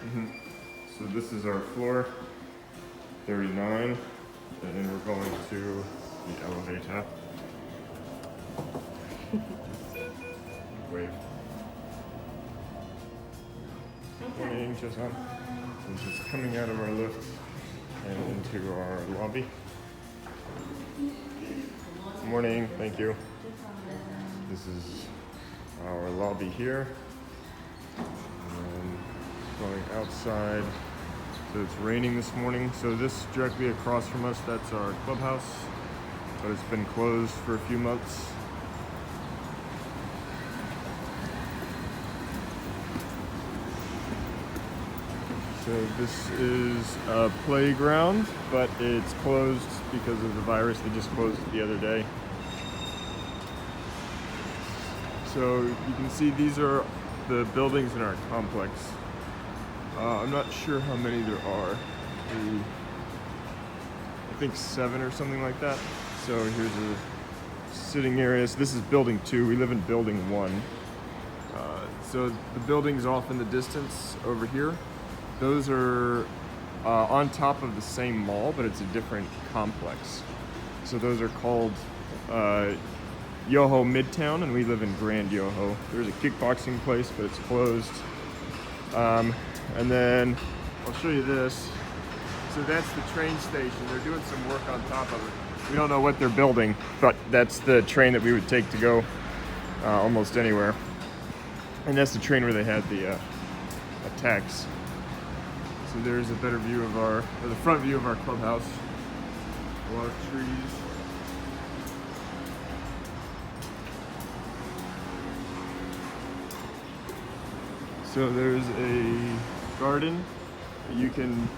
So this is our floor, 39, and then we're going to the elevator. Wave. Morning, Jason. We're just coming out of our lift and into our lobby. Morning, thank you. This is our lobby here. And going outside. So it's raining this morning. So this directly across from us, that's our clubhouse, but it's been closed for a few months. So this is a playground, but it's closed because of the virus. They just closed it the other day. So you can see these are the buildings in our complex. I'm not sure how many there are. I think 7 or something like that. So here's a sitting area. So this is building 2. We live in building 1. So the buildings off in the distance over here, those are on top of the same mall, but it's a different complex. So those are called Yoho Midtown, and we live in Grand Yoho. There's a kickboxing place, but it's closed. And then I'll show you this. So that's the train station. They're doing some work on top of it. We don't know what they're building, but that's the train that we would take to go almost anywhere. And that's the train where they had the attacks. So there's a better view of or the front view of our clubhouse. A lot of trees. So there's a garden. You can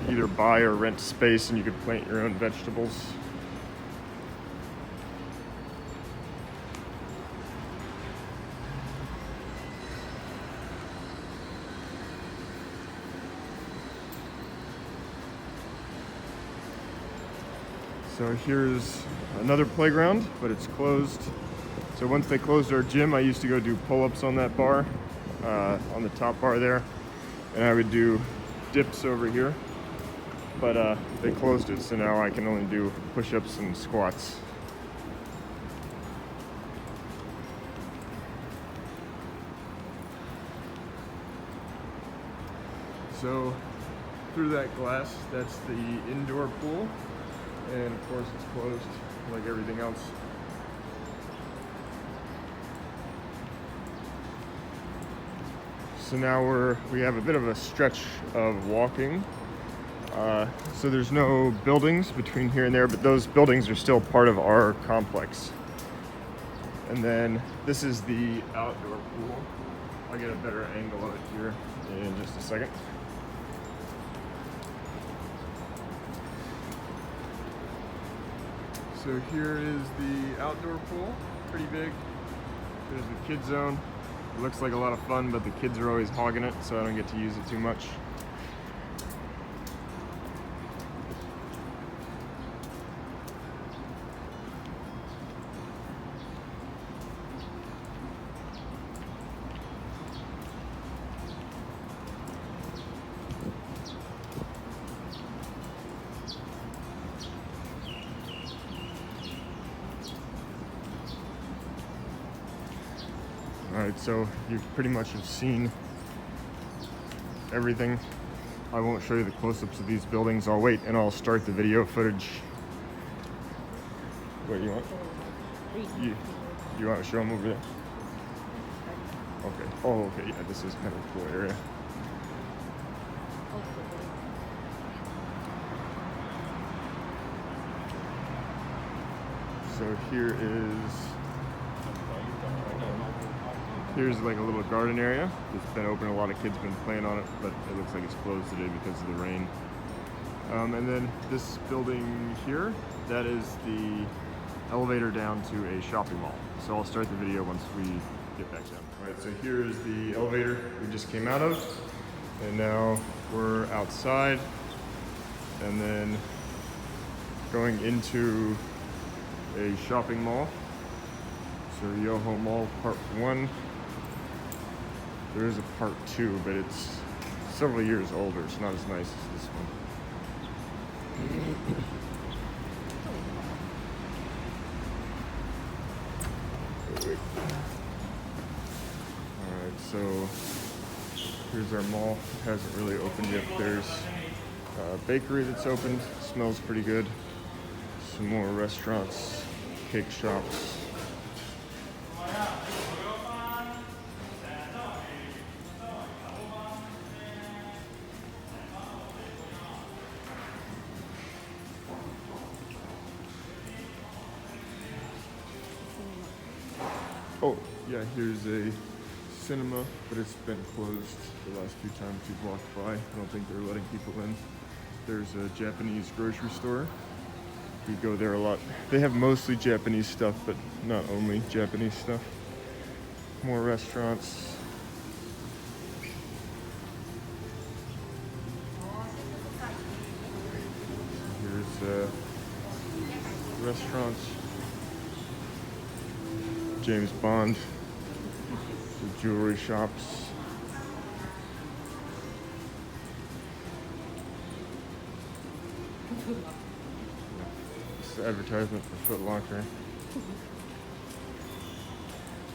either buy or rent space, and you can plant your own vegetables. So here's another playground, but it's closed. So once they closed our gym, I used to go do pull-ups on that bar, on the top bar there, and I would do dips over here, but they closed it, so now I can only do push-ups and squats. So through that glass, that's the indoor pool, and of course it's closed like everything else. So now we have a bit of a stretch of walking. So there's no buildings between here and there, but those buildings are still part of our complex. And then this is the outdoor pool. I'll get a better angle of it here in just a second. So here is the outdoor pool, pretty big. There's the kids zone. It looks like a lot of fun, but the kids are always hogging it, so I don't get to use it too much. Alright, so you pretty much have seen everything. I won't show you the close-ups of these buildings. I'll wait and I'll start the video footage. What do you want? You want to show them over there? Okay. Oh, okay. Yeah, this is kind of a cool area. So here's like a little garden area. It's been open. A lot of kids have been playing on it, but it looks like it's closed today because of the rain. And then this building here, that is the elevator down to a shopping mall. So I'll start the video once we get back down. All right, so here is the elevator we just came out of. And now we're outside and then going into a shopping mall. So Yoho Mall Part 1. There is a Part 2, but it's several years older. It's not as nice as this one. Alright, so here's our mall. It hasn't really opened yet. There's a bakery that's opened. Smells pretty good. Some more restaurants, cake shops. Oh, yeah, here's a cinema, but it's been closed the last few times we've walked by. I don't think they're letting people in. There's a Japanese grocery store. We go there a lot. They have mostly Japanese stuff, but not only Japanese stuff. More restaurants. Here's restaurants. James Bond. The jewelry shops. It's the advertisement for Foot Locker.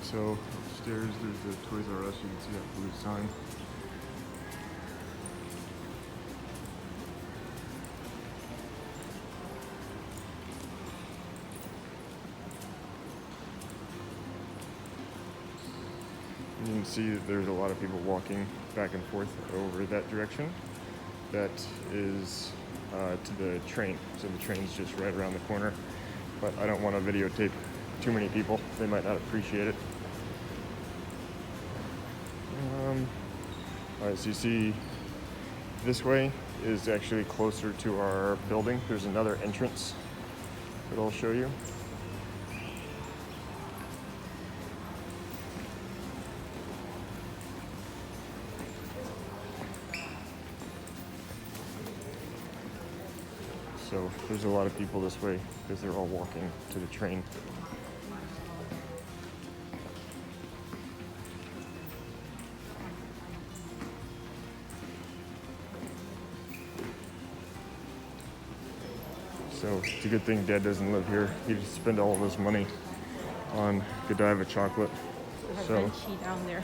So upstairs there's the Toys R Us. You can see that blue sign. You can see that there's a lot of people walking back and forth over that direction. That is to the train. So the train's just right around the corner. But I don't want to videotape too many people. They might not appreciate it. Alright, so you see this way is actually closer to our building. There's another entrance that I'll show you. So there's a lot of people this way because they're all walking to the train. So it's a good thing Dad doesn't live here. He'd spend all of his money on Godiva chocolate. So down there.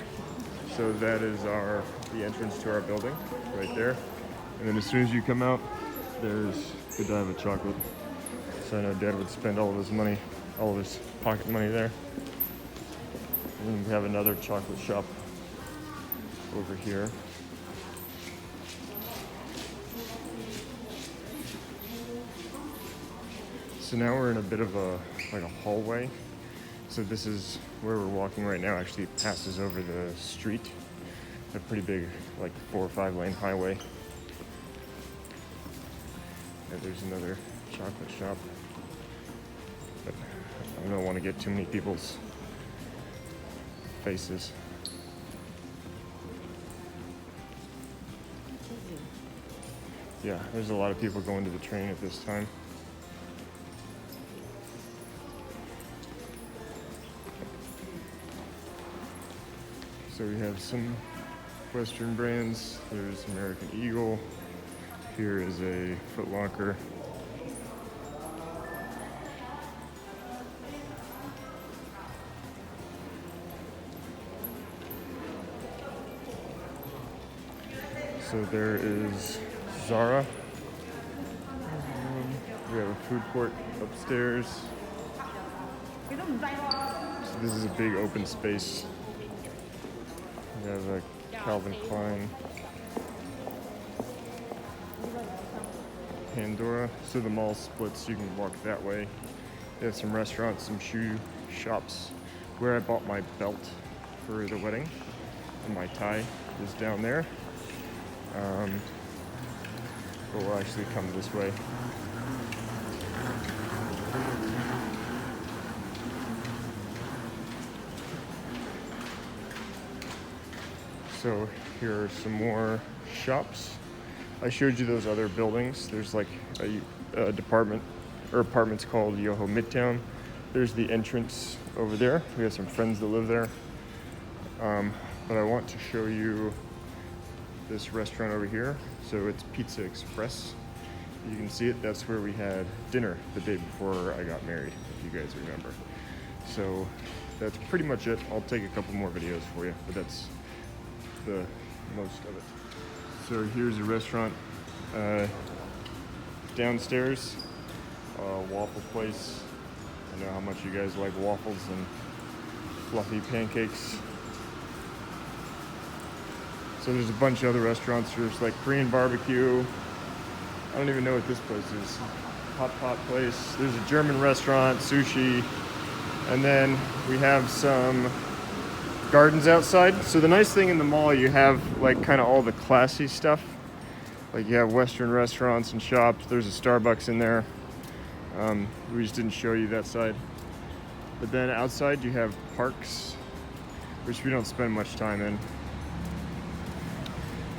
So that is the entrance to our building right there. And then as soon as you come out, there's Godiva chocolate. So I know Dad would spend all of his money, all of his pocket money there. And then we have another chocolate shop over here. So now we're in a bit of a hallway. So this is where we're walking right now. Actually passes over the street. A pretty big, 4 or 5 lane highway. And there's another chocolate shop. But I don't want to get too many people's faces. Yeah, there's a lot of people going to the train at this time. So we have some Western brands. There's American Eagle. Here is a Foot Locker. So there is Zara. We have a food court upstairs. So this is a big open space. We have a Calvin Klein. Pandora. So the mall splits. You can walk that way. They have some restaurants, some shoe shops. Where I bought my belt for the wedding and my tie is down there. But we'll actually come this way. So here are some more shops. I showed you those other buildings. There's a department or apartments called Yoho Midtown. There's the entrance over there. We have some friends that live there. But I want to show you this restaurant over here. So it's Pizza Express. You can see it. That's where we had dinner the day before I got married, if you guys remember. So that's pretty much it. I'll take a couple more videos for you, but that's the most of it. So here's a restaurant downstairs, waffle place. I know how much you guys like waffles and fluffy pancakes. So there's a bunch of other restaurants. There's like Korean barbecue. I don't even know what this place is. Hot pot place. There's a German restaurant, sushi. And then we have some gardens outside. So the nice thing in the mall, you have like kind of all the classy stuff. Like you have Western restaurants and shops. There's a Starbucks in there. We just didn't show you that side. But then outside you have parks, which we don't spend much time in.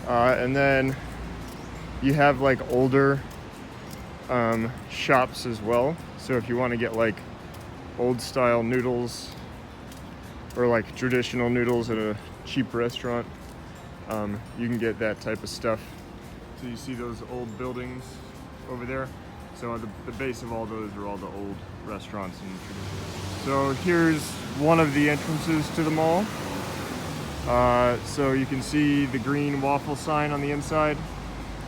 And then you have like older shops as well. So if you want to get like old style noodles or like traditional noodles at a cheap restaurant, you can get that type of stuff. So you see those old buildings over there. So the base of all those are all the old restaurants and traditions. So here's one of the entrances to the mall. So you can see the green waffle sign on the inside.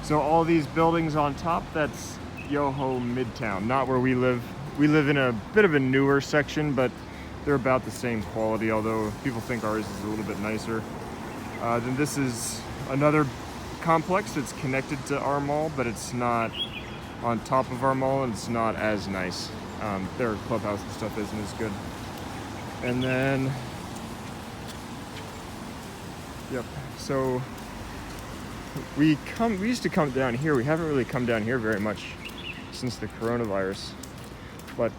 So all these buildings on top, that's Yoho Midtown, not where we live. We live in a bit of a newer section, but they're about the same quality, although people think ours is a little bit nicer. Then this is another complex that's connected to our mall, but it's not on top of our mall, and it's not as nice. Their clubhouse and stuff isn't as good. And then, yep, so we used to come down here. We haven't really come down here very much since the coronavirus, but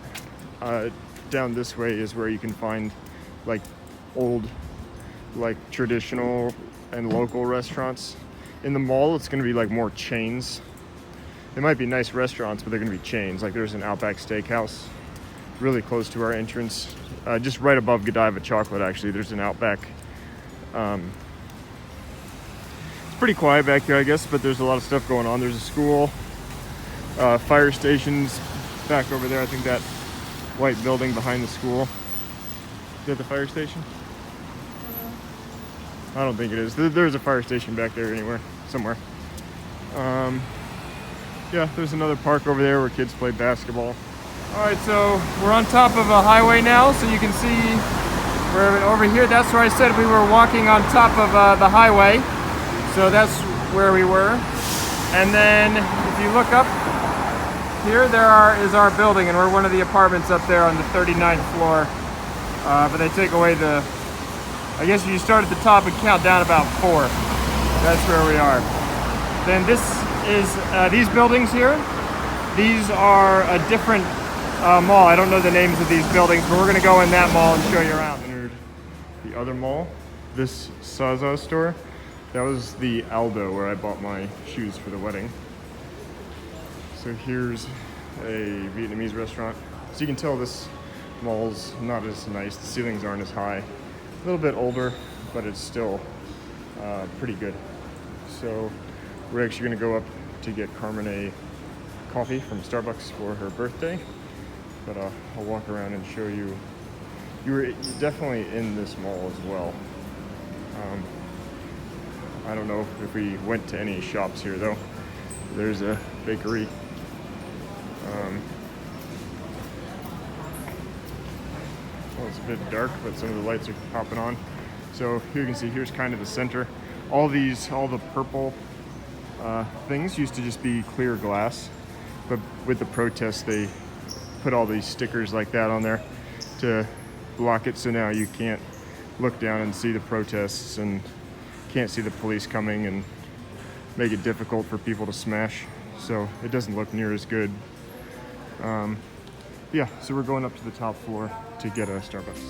down this way is where you can find like old, like traditional and local restaurants. In the mall, it's going to be like more chains. They might be nice restaurants, but they're going to be chains. Like there's an Outback Steakhouse really close to our entrance, just right above Godiva Chocolate. Actually, there's an Outback. It's pretty quiet back here, I guess, but there's a lot of stuff going on. There's a school, fire stations back over there. I think that white building behind the school. Is that the fire station? I don't think it is. There's a fire station back there somewhere. Yeah, there's another park over there where kids play basketball. All right, so we're on top of a highway now, so you can see we're over here. That's where I said we were walking on top of the highway. So that's where we were. And then if you look up here, is our building, and we're one of the apartments up there on the 39th floor. But they take away I guess you start at the top and count down about 4. That's where we are. Then this is these buildings here. These are a different mall. I don't know the names of these buildings, but we're gonna go in that mall and show you around. Entered the other mall, this Zaza store. That was the Aldo where I bought my shoes for the wedding. So here's a Vietnamese restaurant. So you can tell this mall's not as nice. The ceilings aren't as high. A little bit older, but it's still pretty good. So we're actually gonna go up to get Carmen a coffee from Starbucks for her birthday. But I'll walk around and show you. You're definitely in this mall as well. I don't know if we went to any shops here though. There's a bakery. Well, it's a bit dark, but some of the lights are popping on. So here you can see, here's kind of the center. All the purple things used to just be clear glass, but with the protests, they put all these stickers like that on there to block it. So now you can't look down and see the protests and can't see the police coming and make it difficult for people to smash. So it doesn't look near as good. Yeah, so we're going up to the top floor to get a Starbucks.